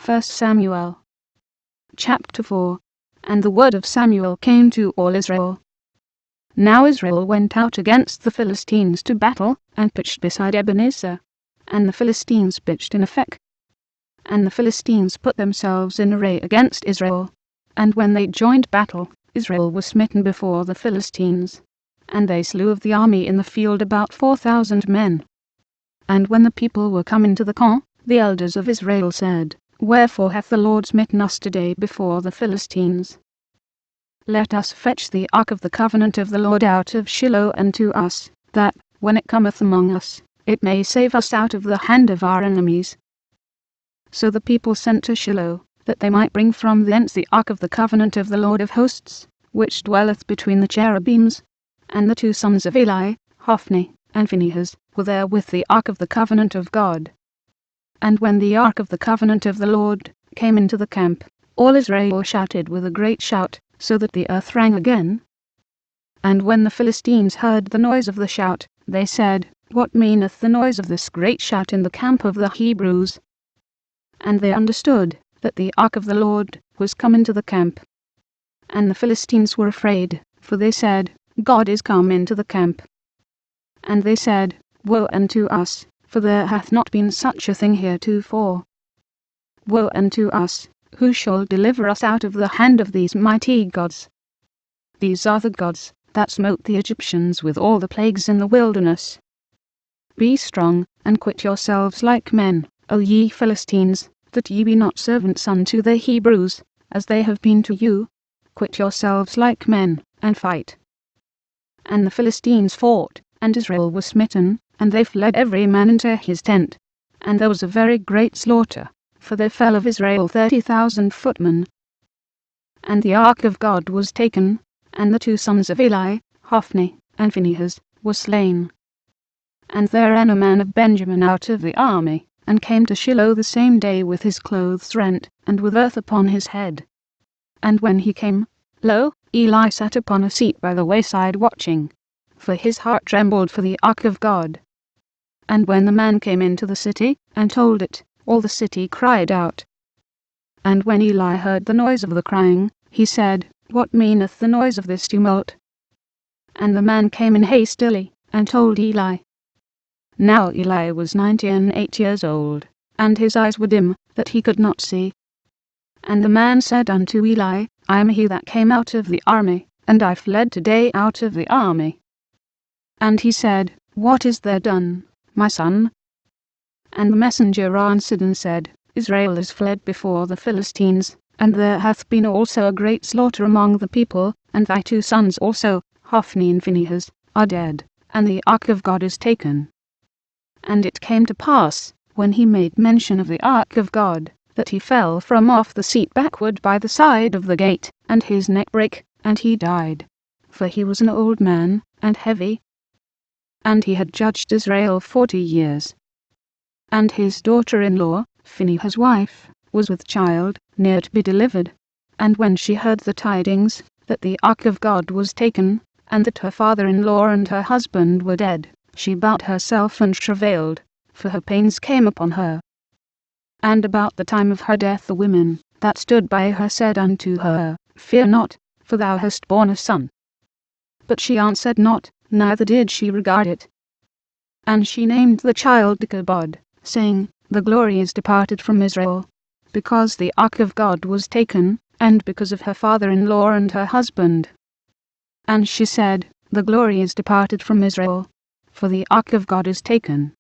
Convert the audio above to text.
1 Samuel chapter 4. And the word of Samuel came to all Israel. Now Israel went out against the Philistines to battle, and pitched beside Ebenezer. And the Philistines pitched in Aphek. And the Philistines put themselves in array against Israel. And when they joined battle, Israel was smitten before the Philistines. And they slew of the army in the field about 4,000 men. And when the people were come into the camp, the elders of Israel said, Wherefore hath the Lord smitten us today before the Philistines? Let us fetch the ark of the covenant of the Lord out of Shiloh unto us, that, when it cometh among us, it may save us out of the hand of our enemies. So the people sent to Shiloh, that they might bring from thence the ark of the covenant of the Lord of hosts, which dwelleth between the cherubims. And the two sons of Eli, Hophni and Phinehas, were there with the ark of the covenant of God. And when the ark of the covenant of the Lord came into the camp, all Israel shouted with a great shout, so that the earth rang again. And when the Philistines heard the noise of the shout, they said, What meaneth the noise of this great shout in the camp of the Hebrews? And they understood that the ark of the Lord was come into the camp. And the Philistines were afraid, for they said, God is come into the camp. And they said, Woe unto us, for there hath not been such a thing heretofore. Woe unto us, who shall deliver us out of the hand of these mighty gods? These are the gods that smote the Egyptians with all the plagues in the wilderness. Be strong, and quit yourselves like men, O ye Philistines, that ye be not servants unto the Hebrews, as they have been to you. Quit yourselves like men, and fight. And the Philistines fought, and Israel was smitten, and they fled every man into his tent. And there was a very great slaughter, for there fell of Israel 30,000 footmen. And the ark of God was taken, and the two sons of Eli, Hophni and Phinehas, were slain. And there ran a man of Benjamin out of the army, and came to Shiloh the same day with his clothes rent, and with earth upon his head. And when he came, lo, Eli sat upon a seat by the wayside watching, for his heart trembled for the ark of God. And when the man came into the city, and told it, all the city cried out. And when Eli heard the noise of the crying, he said, What meaneth the noise of this tumult? And the man came in hastily, and told Eli. Now Eli was 98 years old, and his eyes were dim, that he could not see. And the man said unto Eli, I am he that came out of the army, and I fled today out of the army. And he said, What is there done, my son? And the messenger answered and said, Israel is fled before the Philistines, and there hath been also a great slaughter among the people, and thy two sons also, Hophni and Phinehas, are dead, and the ark of God is taken. And it came to pass, when he made mention of the ark of God, that he fell from off the seat backward by the side of the gate, and his neck brake, and he died. For he was an old man, and heavy. And he had judged Israel 40 years. And his daughter-in-law, Phinehas' wife, was with child, near to be delivered. And when she heard the tidings, that the ark of God was taken, and that her father-in-law and her husband were dead, she bowed herself and travailed, for her pains came upon her. And about the time of her death the women that stood by her said unto her, Fear not, for thou hast borne a son. But she answered not, neither did she regard it. And she named the child Ichabod, saying, The glory is departed from Israel, because the ark of God was taken, and because of her father-in-law and her husband. And she said, The glory is departed from Israel, for the ark of God is taken.